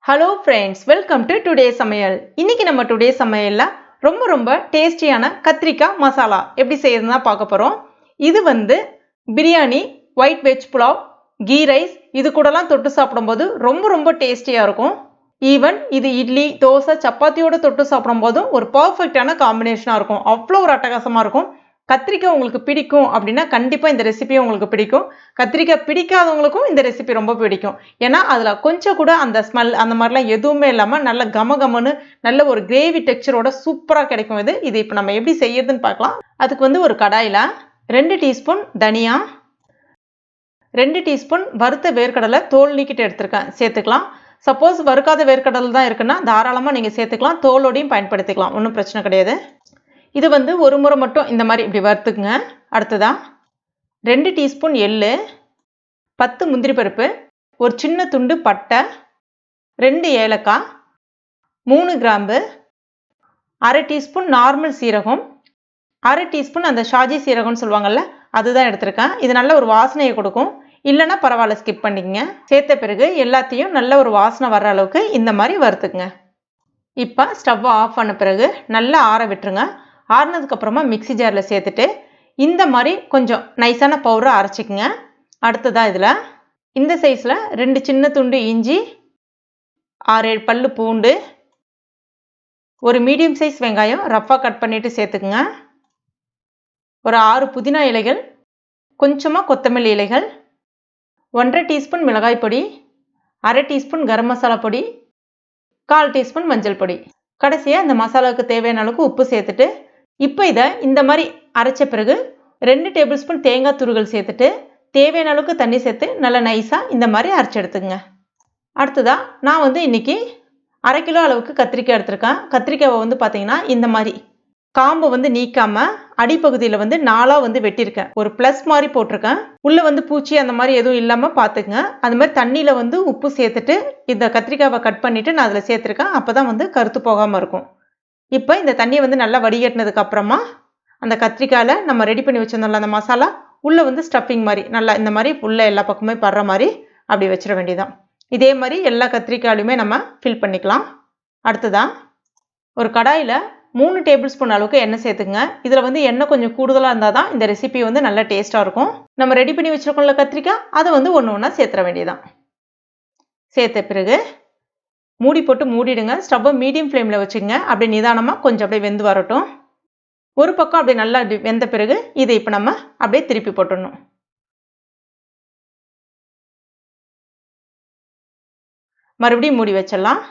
Hello friends, welcome to today's Samayal. இன்னைக்கு நம்ம today சமையல்ல ரொம்ப டேஸ்டியான கத்திரிக்காய் மசாலா எப்படி செய்யறதுன்னா பார்க்க போறோம். இது வந்து biryani, white veg pulao, ghee rice இது கூடலாம் தொட்டு சாப்பிடும்போது ரொம்ப டேஸ்டியா இருக்கும். ஈவன் இது இட்லி, தோசை, சப்பாத்தியோட தொட்டு சாப்பிடும்போது ஒரு பெர்ஃபெக்ட்டான காம்பினேஷனா இருக்கும். அவ்வளோ ஒரு அட்டகாசமா இருக்கும். கத்திரிக்காய் உங்களுக்கு பிடிக்கும் அப்படின்னா கண்டிப்பா இந்த ரெசிபி உங்களுக்கு பிடிக்கும். கத்திரிக்காய் பிடிக்காதவங்களுக்கும் இந்த ரெசிபி ரொம்ப பிடிக்கும். ஏன்னா அதுல கொஞ்சம் கூட அந்த ஸ்மெல் அந்த மாதிரிலாம் எதுவுமே இல்லாம நல்ல கமகமன்னு நல்ல ஒரு கிரேவி டெக்ஸ்சரோட சூப்பரா கிடைக்கும். இது இப்போ நம்ம எப்படி செய்யறதுன்னு பார்க்கலாம். அதுக்கு வந்து ஒரு கடாயில 2 டீஸ்பூன் தனியா, 2 டீஸ்பூன் வறுத்த வேர்க்கடலை தோல் நீக்கிட்டு எடுத்திருக்கேன், சேர்த்துக்கலாம். சப்போஸ் வறுக்காத வேர்க்கடலை தான் இருக்குன்னா தாராளமா நீங்க சேர்த்துக்கலாம். தோலோடையும் பயன்படுத்திக்கலாம், ஒன்றும் பிரச்சனை கிடையாது. இது வந்து ஒரு முறை மட்டும் இந்த மாதிரி இப்படி வறுத்துக்குங்க. அடுத்ததா 2 டீஸ்பூன் எள்ளு, 10 முந்திரி பருப்பு, ஒரு சின்ன துண்டு பட்டை, 2 ஏலக்காய், 3 கிராம்பு, 1/2 டீஸ்பூன் நார்மல் சீரகம், 1/2 டீஸ்பூன் அந்த ஷாஜி சீரகம்னு சொல்லுவாங்கல்ல அதுதான் எடுத்திருக்கேன். இது நல்ல ஒரு வாசனையை கொடுக்கும். இல்லைன்னா பரவாயில்ல, ஸ்கிப் பண்ணிக்கங்க. சேர்த்த பிறகு எல்லாத்தையும் நல்ல ஒரு வாசனை வர்ற அளவுக்கு இந்த மாதிரி வறுத்துக்குங்க. இப்போ ஸ்டவ்வை ஆஃப் பண்ண பிறகு நல்லா ஆற விட்டுருங்க. ஆறுனதுக்கு அப்புறமா மிக்ஸி ஜாரில் சேர்த்துட்டு இந்த மாதிரி கொஞ்சம் நைஸான பவுடரை அரைச்சிக்கங்க. அடுத்ததாக இதில் இந்த சைஸில் 2 சின்ன துண்டு இஞ்சி, 6-7 பல்லு பூண்டு, ஒரு மீடியம் சைஸ் வெங்காயம் ரஃப்பாக கட் பண்ணிட்டு சேர்த்துக்குங்க. ஒரு 6 புதினா இலைகள், கொஞ்சமாக கொத்தமல்லி இலைகள், 1/2 டீஸ்பூன் மிளகாய் பொடி, 1/2 டீஸ்பூன் கரம் மசாலா பொடி, 1/4 டீஸ்பூன் மஞ்சள் பொடி. கடைசியாக இந்த மசாலாவுக்கு தேவையான அளவுக்கு உப்பு சேர்த்துட்டு இப்போ இதை இந்த மாதிரி அரைச்ச பிறகு 2 டேபிள் ஸ்பூன் தேங்காய் துருவல் சேர்த்துட்டு தேவையான அளவுக்கு தண்ணி சேர்த்து நல்லா நைஸாக இந்த மாதிரி அரைச்சி எடுத்துங்க. அடுத்ததாக நான் வந்து இன்னைக்கு 1/2 கிலோ அளவுக்கு கத்திரிக்காய் எடுத்திருக்கேன். கத்திரிக்காவை வந்து பார்த்தீங்கன்னா இந்த மாதிரி காம்பை வந்து நீக்காமல் அடிப்பகுதியில் வந்து 4ஆக வந்து வெட்டியிருக்கேன். ஒரு ப்ளஸ் மாதிரி போட்டிருக்கேன். உள்ளே வந்து பூச்சி அந்த மாதிரி எதுவும் இல்லாமல் பார்த்துக்குங்க. அது மாதிரி தண்ணியில் வந்து உப்பு சேர்த்துட்டு இந்த கத்திரிக்காவை கட் பண்ணிவிட்டு நான் அதில் சேர்த்துருக்கேன். அப்போ தான் வந்து கருத்து போகாமல் இருக்கும். இப்போ இந்த தண்ணியை வந்து நல்லா வடிகட்டினதுக்கு அப்புறமா அந்த கத்திரிக்காயில் நம்ம ரெடி பண்ணி வச்சிருந்தோம்ல அந்த மசாலா உள்ளே வந்து ஸ்டஃபிங் மாதிரி நல்லா இந்த மாதிரி உள்ளே எல்லா பக்கமே படுற மாதிரி அப்படி வச்சிட வேண்டியதான். இதே மாதிரி எல்லா கத்திரிக்காயிலுமே நம்ம ஃபில் பண்ணிக்கலாம். அடுத்ததான் ஒரு கடாயில் 3 டேபிள் ஸ்பூன் அளவுக்கு எண்ணெய் சேர்த்துங்க. இதில் வந்து எண்ணெய் கொஞ்சம் கூடுதலாக இருந்தால் தான் இந்த ரெசிபி வந்து நல்ல டேஸ்ட்டாக இருக்கும். நம்ம ரெடி பண்ணி வச்சிருக்கோம்ல கத்திரிக்காய் அதை வந்து ஒன்றா சேர்த்துற வேண்டியதான். சேர்த்த பிறகு மூடி போட்டு மூடிடுங்க. ஸ்டவ்வை மீடியம் ஃப்ளேமில் வச்சுங்க. அப்படியே நிதானமாக கொஞ்சம் அப்படியே வெந்து வரட்டும். ஒரு பக்கம் அப்படியே நல்லா வெந்த பிறகு இதை இப்போ நம்ம அப்படியே திருப்பி போட்டுடணும். மறுபடியும் மூடி வச்சிடலாம்.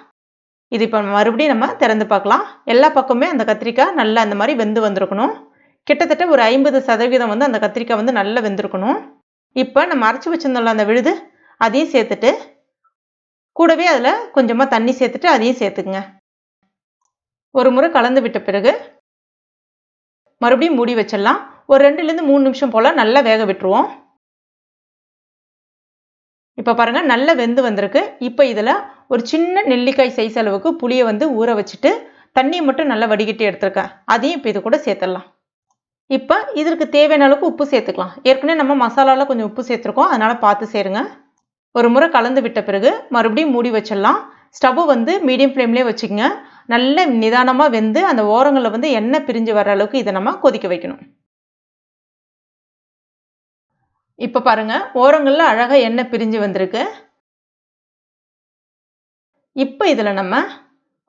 இது இப்போ மறுபடியும் நம்ம திறந்து பார்க்கலாம். எல்லா பக்கமே அந்த கத்திரிக்காய் நல்லா அந்த மாதிரி வெந்து வந்திருக்கணும். கிட்டத்தட்ட ஒரு 50% வந்து அந்த கத்திரிக்காய் வந்து நல்லா வெந்திருக்கணும். இப்போ நம்ம அரைச்சி வச்சிருந்தோம்ல அந்த விழுது அதையும் சேர்த்துட்டு கூடவே அதில் கொஞ்சமாக தண்ணி சேர்த்துட்டு அதையும் சேர்த்துக்குங்க. ஒரு முறை கலந்து விட்ட பிறகு மறுபடியும் மூடி வச்சிடலாம். ஒரு 2லேருந்து 3 நிமிஷம் போல் நல்லா வேக விட்டுருவோம். இப்போ பாருங்கள் நல்லா வெந்து வந்திருக்கு. இப்போ இதில் ஒரு சின்ன நெல்லிக்காய் சைஸ் அளவுக்கு புளியை வந்து ஊற வச்சுட்டு தண்ணியை மட்டும் நல்லா வடிகட்டி எடுத்துருக்கேன். அதையும் இப்போ இது கூட சேர்த்துடலாம். இப்போ இதற்கு தேவையான அளவுக்கு உப்பு சேர்த்துக்கலாம். ஏற்கனவே நம்ம மசாலாவில் கொஞ்சம் உப்பு சேர்த்துருக்கோம், அதனால் பார்த்து சேருங்க. ஒரு முறை கலந்து விட்ட பிறகு மறுபடியும் மூடி வச்சிடலாம். ஸ்டவ் வந்து மீடியம் ஃப்ளேம்லேயே வச்சுக்கோங்க. நல்ல நிதானமாக வெந்து அந்த ஓரங்களில் வந்து எண்ணெய் பிரிஞ்சு வர அளவுக்கு இதை நம்ம கொதிக்க வைக்கணும். இப்போ பாருங்க ஓரங்களில் அழகாக எண்ணெய் பிரிஞ்சு வந்திருக்கு. இப்போ இதில் நம்ம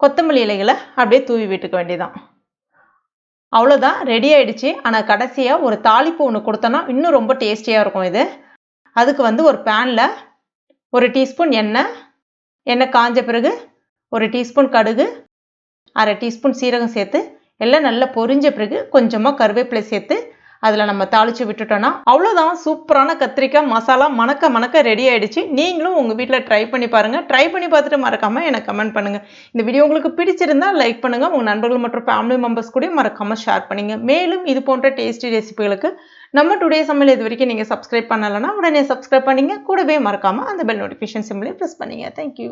கொத்தமல்லி இலைகளை அப்படியே தூவி விட்டுக்க வேண்டியதான். அவ்வளோதான், ரெடி ஆயிடுச்சு. ஆனால் கடைசியாக ஒரு தாளிப்பு ஒன்று கொடுத்தோன்னா இன்னும் ரொம்ப டேஸ்டியாக இருக்கும். இது அதுக்கு வந்து ஒரு பேனில் 1 டீஸ்பூன் எண்ணெய் காஞ்ச பிறகு 1 டீஸ்பூன் கடுகு, 1/2 டீஸ்பூன் சீரகம் சேர்த்து எல்லாம் நல்லா பொரிஞ்ச பிறகு கொஞ்சமாக கருவேப்பிலை சேர்த்து அதில் நம்ம தாளித்து விட்டுட்டோன்னா அவ்வளோதான், சூப்பரான கத்திரிக்காய் மசாலா மணக்க ரெடி ஆகிடுச்சு. நீங்களும் உங்கள் வீட்டில் ட்ரை பண்ணி பாருங்கள். ட்ரை பண்ணி பார்த்துட்டு மறக்காமல் எனக்கு கமெண்ட் பண்ணுங்கள். இந்த வீடியோ உங்களுக்கு பிடிச்சிருந்தா லைக் பண்ணுங்கள். உங்கள் நண்பர்கள் மற்றும் ஃபேமிலி மெம்பர்ஸ் கூட மறக்காமல் ஷேர் பண்ணுங்கள். மேலும் இது போன்ற டேஸ்டி ரெசிபிகளுக்கு நம்ம டுடே சமையல் இது வரைக்கும் நீங்கள் சப்ஸ்கிரைப் பண்ணலைன்னா உடனே சப்ஸ்கிரைப் பண்ணிங்க. கூடவே மறக்காமல் அந்த பெல் நோட்டிஃபிகேஷன் சிம்பிளை ப்ரெஸ் பண்ணிங்க. தேங்க்யூ.